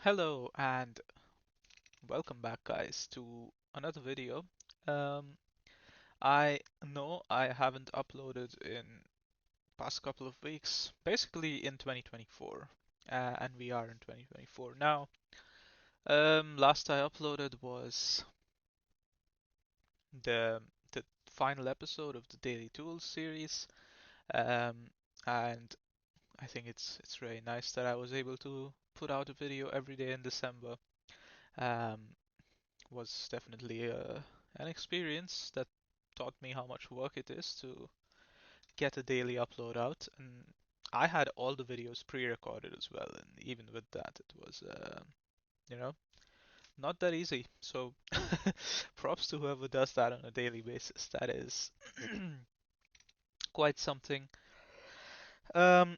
Hello and welcome back, guys, to another video. Um, I know I haven't uploaded in past couple of weeks, basically in 2024, and we are in 2024 now. Last I uploaded was the final episode of the Daily Tools series, um, and I think it's really nice that I was able to put out a video every day in December. Um, was definitely an experience that taught me how much work it is to get a daily upload out. And I had all the videos pre-recorded as well, and even with that, it was, you know, not that easy. So props to whoever does that on a daily basis. That is quite something. Um,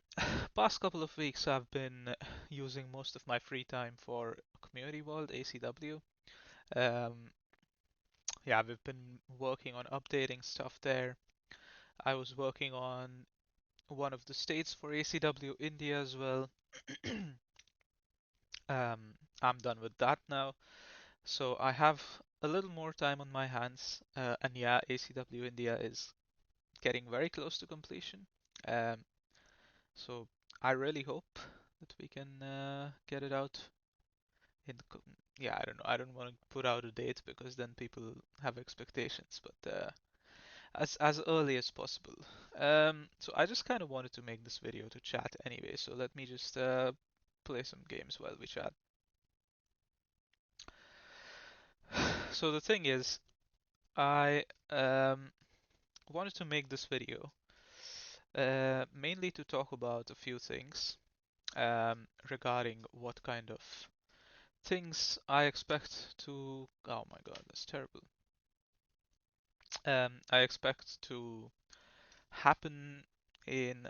Past couple of weeks, I've been using most of my free time for Community World ACW. Um, yeah, we've been working on updating stuff there. I was working on one of the states for ACW India as well. I'm done with that now, so I have a little more time on my hands. And yeah, ACW India is getting very close to completion. Um, so I really hope that we can get it out in. Yeah, I don't know. I don't want to put out a date because then people have expectations, but as early as possible. So I just kind of wanted to make this video to chat anyway, so let me just play some games while we chat. So the thing is, I wanted to make this video mainly to talk about a few things regarding what kind of things I expect to. Oh my god, that's terrible. I expect to happen in,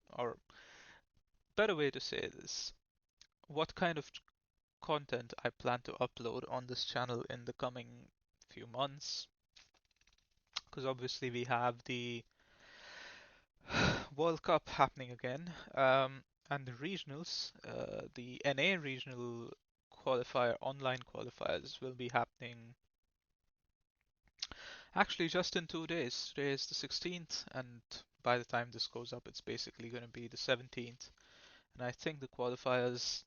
or better way to say this, what kind of content I plan to upload on this channel in the coming few months. Because obviously we have the World Cup happening again, and the regionals, the NA regional qualifier, online qualifiers will be happening actually just in 2 days. Today is the 16th, and by the time this goes up, it's basically going to be the 17th. And I think the qualifiers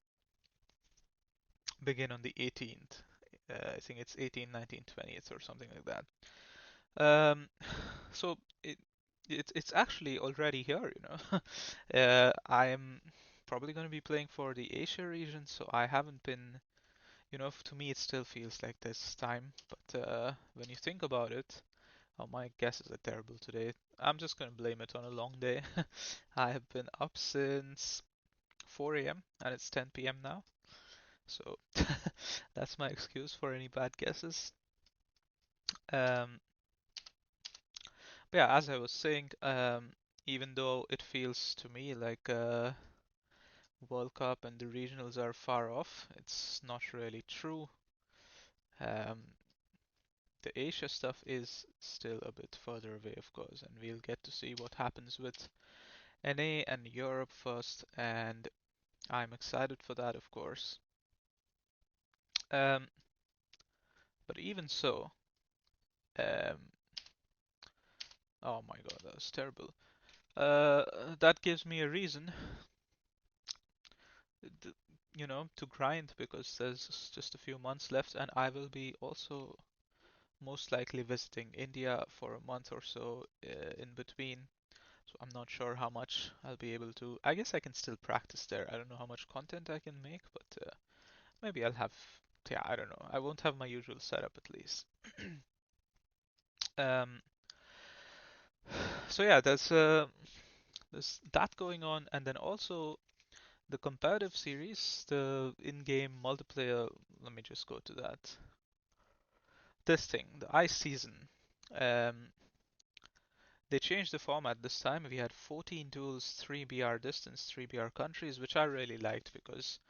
begin on the 18th. I think it's 18, 19, 20th or something like that. Um, so it's actually already here, you know. I'm probably going to be playing for the Asia region, so I haven't been, to me it still feels like this time. But when you think about it, oh, my guesses are terrible today. I'm just going to blame it on a long day. I have been up since 4 a.m. and it's 10 p.m. now, so that's my excuse for any bad guesses. Um, But yeah, as I was saying, even though it feels to me like World Cup and the regionals are far off, it's not really true. Um, the Asia stuff is still a bit further away, of course, and we'll get to see what happens with NA and Europe first, and I'm excited for that, of course. Um, but even so, um, oh my god, that was terrible. That gives me a reason to grind because there's just a few months left, and I will be also most likely visiting India for a month or so in between. So I'm not sure how much I'll be able to. I guess I can still practice there. I don't know how much content I can make, but maybe I'll have. Yeah, I don't know. I won't have my usual setup at least. um, so yeah, there's that going on, and then also the competitive series, the in-game multiplayer. Let me just go to that. This thing, the ice season. Um, they changed the format this time. We had 14 duels, 3 BR distance, 3 BR countries, which I really liked because,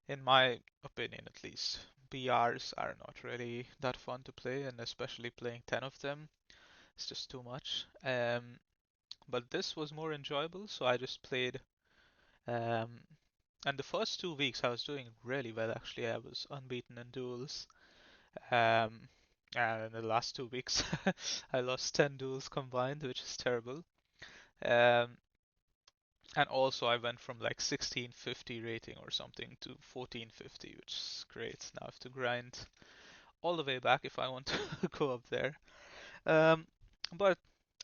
in my opinion at least, BRs are not really that fun to play, and especially playing 10 of them, it's just too much. But this was more enjoyable, so I just played um, And the first 2 weeks I was doing really well actually. I was unbeaten in duels. Um, and in the last 2 weeks I lost 10 duels combined, which is terrible. Um, and also I went from like 1650 rating or something to 1450, which is great. Now I have to grind all the way back if I want to go up there. Um, but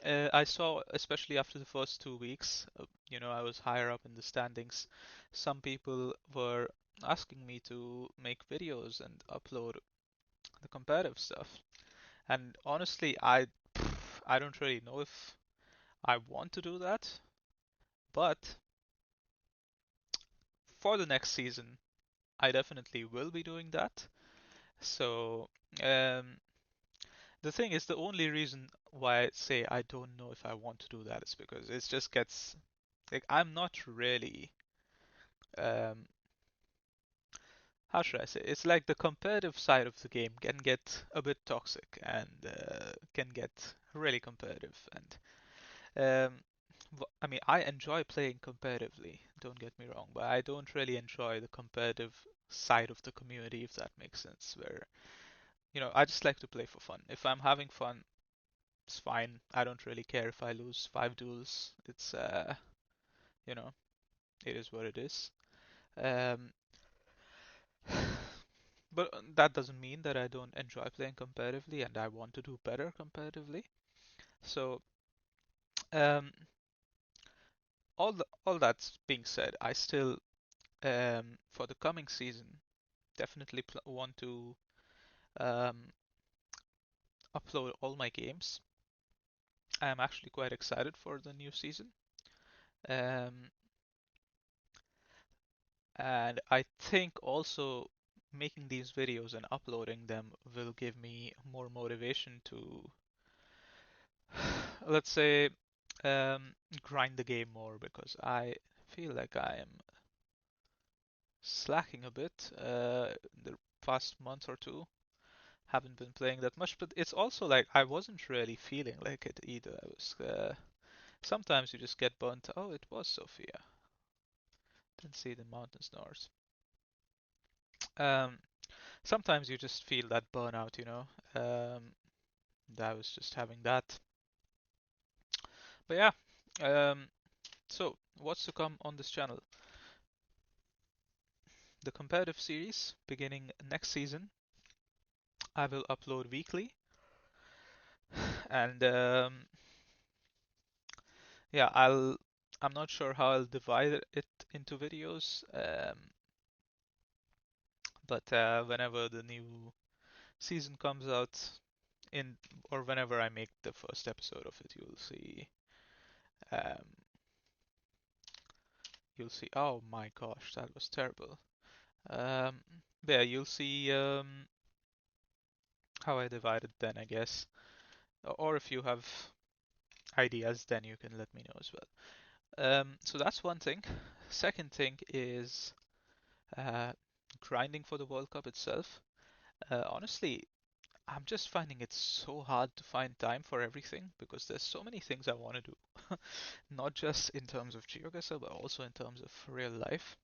I saw, especially after the first 2 weeks, I was higher up in the standings. Some people were asking me to make videos and upload the competitive stuff. And honestly, I don't really know if I want to do that, but for the next season, I definitely will be doing that. So, um, the thing is, the only reason why I say I don't know if I want to do that is because it just gets like I'm not really um how should I say? It's like the competitive side of the game can get a bit toxic and can get really competitive. And I mean, I enjoy playing competitively. Don't get me wrong, but I don't really enjoy the competitive side of the community, if that makes sense. Where I just like to play for fun. If I'm having fun, it's fine. I don't really care if I lose 5 duels. It's you know, it is what it is. Um, but that doesn't mean that I don't enjoy playing competitively and I want to do better competitively. So, um, all that's being said, I still for the coming season definitely want to um, upload all my games. I am actually quite excited for the new season. Um, and I think also making these videos and uploading them will give me more motivation to, let's say, grind the game more because I feel like I am slacking a bit in the past month or two. Haven't been playing that much, but it's also like I wasn't really feeling like it either. I was sometimes you just get burnt. Oh, it was Sophia. Didn't see the mountains north. Um, sometimes you just feel that burnout, I was just having that. But yeah, so what's to come on this channel? The competitive series beginning next season. I will upload weekly, and yeah, I'm not sure how I'll divide it into videos, but whenever the new season comes out, in or whenever I make the first episode of it, um, you'll see. Oh my gosh, that was terrible. Um, yeah, you'll see how I divide it then, I guess. Or if you have ideas, then you can let me know as well. So that's one thing. Second thing is uh, grinding for the World Cup itself. Honestly, I'm just finding it so hard to find time for everything because there's so many things I want to do. Not just in terms of GeoGuessr, but also in terms of real life.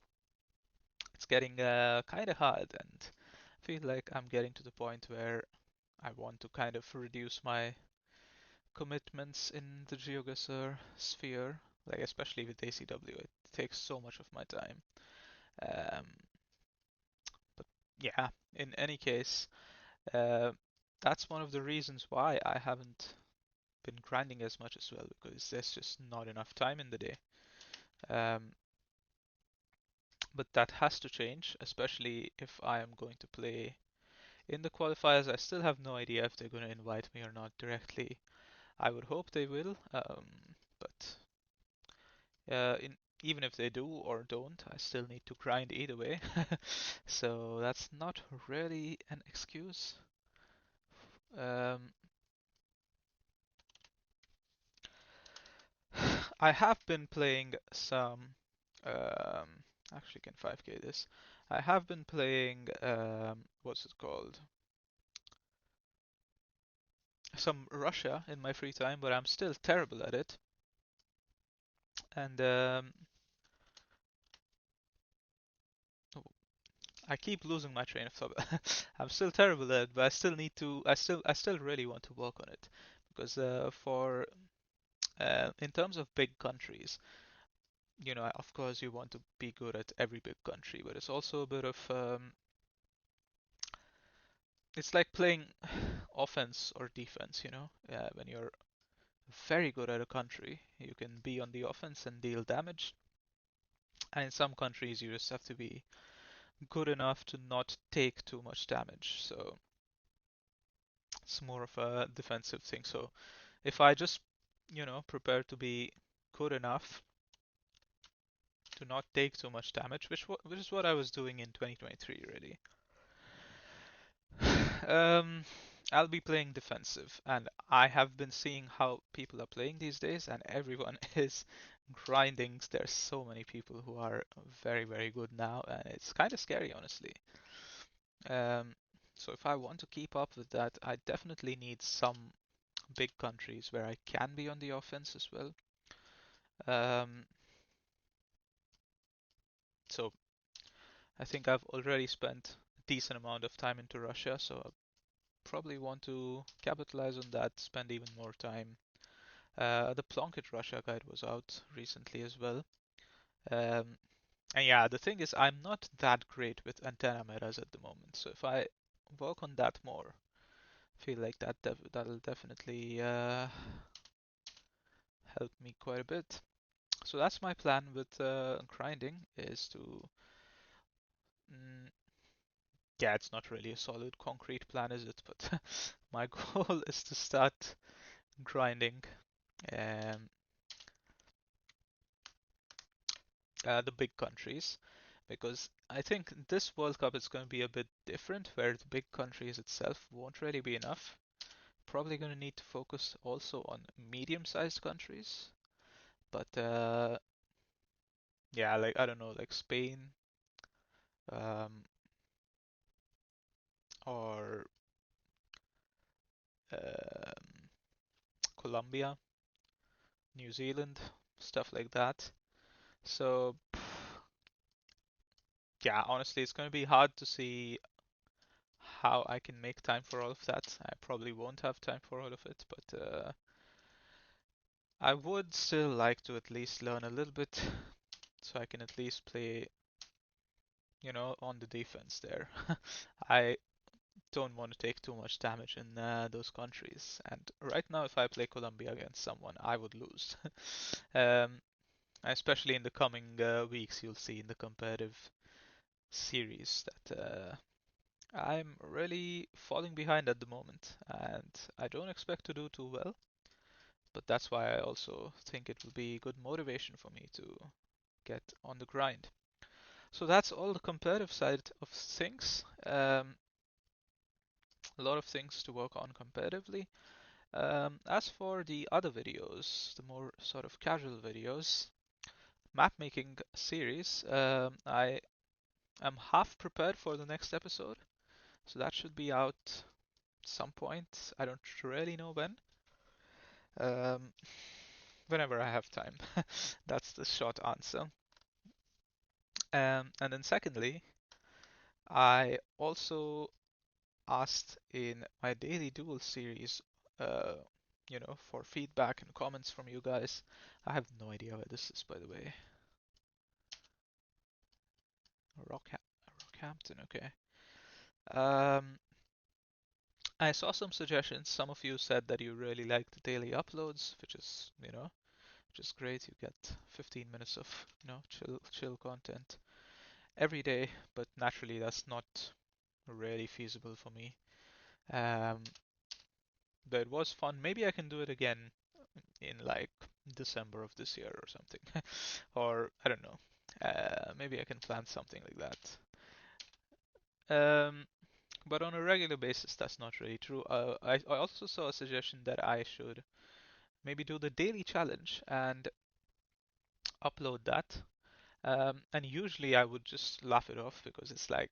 It's getting kind of hard, and I feel like I'm getting to the point where I want to kind of reduce my commitments in the GeoGuessr sphere, like especially with ACW. It takes so much of my time. Um, but yeah, in any case, uh, that's one of the reasons why I haven't been grinding as much as well because there's just not enough time in the day. Um, but that has to change, especially if I am going to play in the qualifiers. I still have no idea if they're going to invite me or not directly. I would hope they will, but even if they do or don't, I still need to grind either way. So that's not really an excuse. Um, I have been playing some. Actually, can 5k this. I have been playing. What's it called? Some Russia in my free time, but I'm still terrible at it. And I keep losing my train of thought. I'm still terrible at it, but I still need to. I still really want to work on it because for in terms of big countries, of course you want to be good at every big country, but it's also a bit of it's like playing offense or defense. When you're very good at a country, you can be on the offense and deal damage, and in some countries you just have to be good enough to not take too much damage. So it's more of a defensive thing. So if I just, prepare to be good enough to not take too much damage, which is what I was doing in 2023, really. Um, I'll be playing defensive, and I have been seeing how people are playing these days, and everyone is grinding. There's so many people who are very, very good now, and it's kind of scary, honestly. Um, so if I want to keep up with that, I definitely need some big countries where I can be on the offense as well. Um, so I think I've already spent a decent amount of time into Russia, so I probably want to capitalize on that, spend even more time. The Plonket Russia guide was out recently as well. Um, and yeah, the thing is, I'm not that great with antenna metas at the moment, so if I work on that more, I feel like that'll definitely help me quite a bit. So that's my plan with grinding is to mm, yeah, it's not really a solid concrete plan, is it? But my goal is to start grinding um, the big countries because I think this World Cup is going to be a bit different where the big countries itself won't really be enough. Probably going to need to focus also on medium-sized countries. But yeah, like I don't know, like Spain um, or um, Colombia, New Zealand, stuff like that. So yeah, honestly, it's going to be hard to see how I can make time for all of that. I probably won't have time for all of it, but I would still like to at least learn a little bit so I can at least play, on the defense there. I don't want to take too much damage in those countries. And right now, if I play Colombia against someone, I would lose. um, especially in the coming weeks, you'll see in the competitive series that I'm really falling behind at the moment, and I don't expect to do too well. But that's why I also think it will be good motivation for me to get on the grind. So that's all the competitive side of things. A lot of things to work on competitively. As for the other videos, the more sort of casual videos, map making series, I am half prepared for the next episode. So that should be out some point. I don't really know when. Um, whenever I have time. That's the short answer. And then secondly, I also asked in my daily duel series, uh, for feedback and comments from you guys. I have no idea where this is, by the way. Rockhampton, okay. Um, I saw some suggestions. Some of you said that you really like the daily uploads, which is great. You get 15 minutes of, chill content every day, but naturally that's not really feasible for me. Um, but it was fun. Maybe I can do it again in like December of this year or something, or I don't know. Maybe I can plan something like that. Um, but on a regular basis, that's not really true. I also saw a suggestion that I should maybe do the daily challenge and upload that. And usually I would just laugh it off because it's like,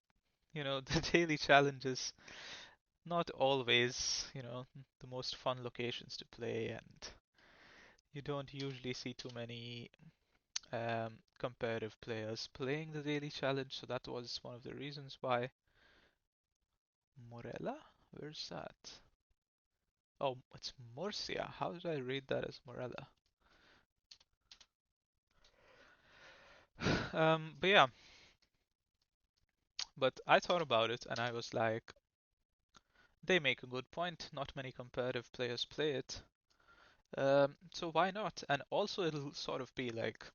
the daily challenge is not always, the most fun locations to play, and you don't usually see too many competitive players playing the daily challenge, so that was one of the reasons why. Morella? Where's that? Oh, it's Murcia. How did I read that as Morella? But yeah, but I thought about it and I was like, they make a good point. Not many competitive players play it. So why not? And also, it'll sort of be like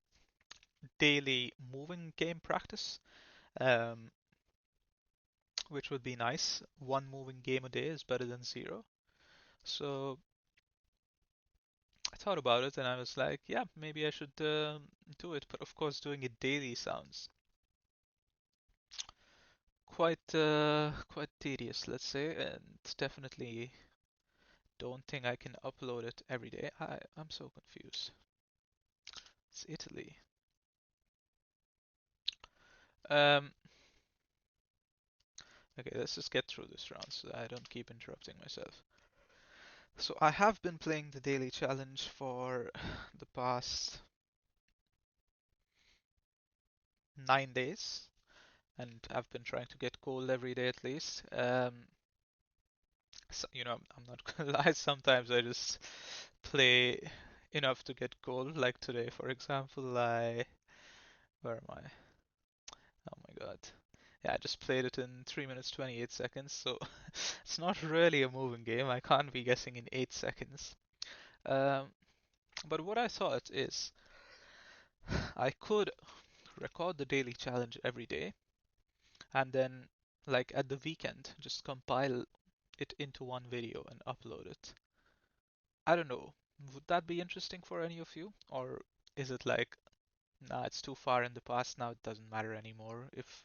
daily moving game practice, um, which would be nice. One moving game a day is better than zero. So I thought about it and I was like, yeah, maybe I should do it. But of course, doing it daily sounds quite tedious, let's say, and definitely don't think I can upload it every day. I'm so confused. It's Italy. Um, okay, let's just get through this round so I don't keep interrupting myself. So I have been playing the daily challenge for the past 9 days, and I've been trying to get gold every day at least. So, I'm not gonna lie. Sometimes I just play enough to get gold. Like today, for example, where am I? Oh my god. Yeah, I just played it in 3 minutes 28 seconds, so it's not really a moving game. I can't be guessing in 8 seconds. Um, but what I thought is I could record the daily challenge every day and then, like at the weekend, just compile it into one video and upload it. I don't know. Would that be interesting for any of you? Or is it like, nah, it's too far in the past now, it doesn't matter anymore? If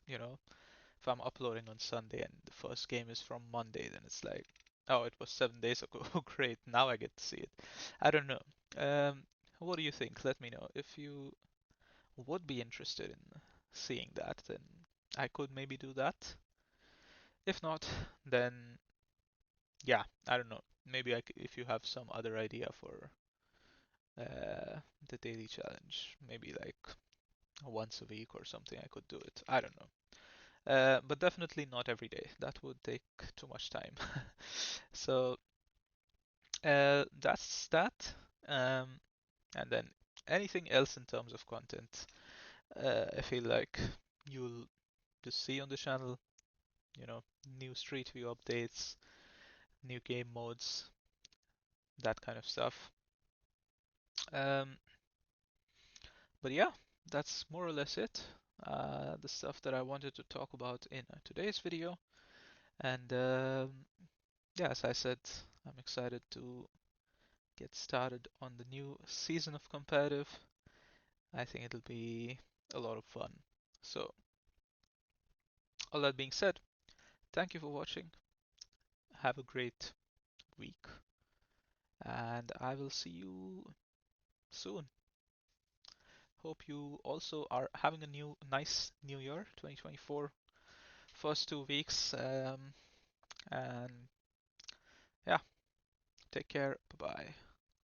I'm uploading on Sunday and the first game is from Monday, then it's like, oh, it was 7 days ago. Great, now I get to see it. I don't know. Um, what do you think? Let me know. If you would be interested in seeing that, then I could maybe do that. If not, then yeah, I don't know. Maybe if you have some other idea for the daily challenge, maybe like once a week or something, I could do it. I don't know. But definitely not every day. That would take too much time. So that's that. Um, and then anything else in terms of content, I feel like you'll just see on the channel, new Street View updates, new game modes, that kind of stuff. Um, but yeah, that's more or less it. The stuff that I wanted to talk about in today's video. And yeah, as I said, I'm excited to get started on the new season of competitive. I think it'll be a lot of fun. So, all that being said, thank you for watching. Have a great week, and I will see you soon. Hope you also are having a nice new year, 2024, first 2 weeks. And yeah, take care. Bye bye.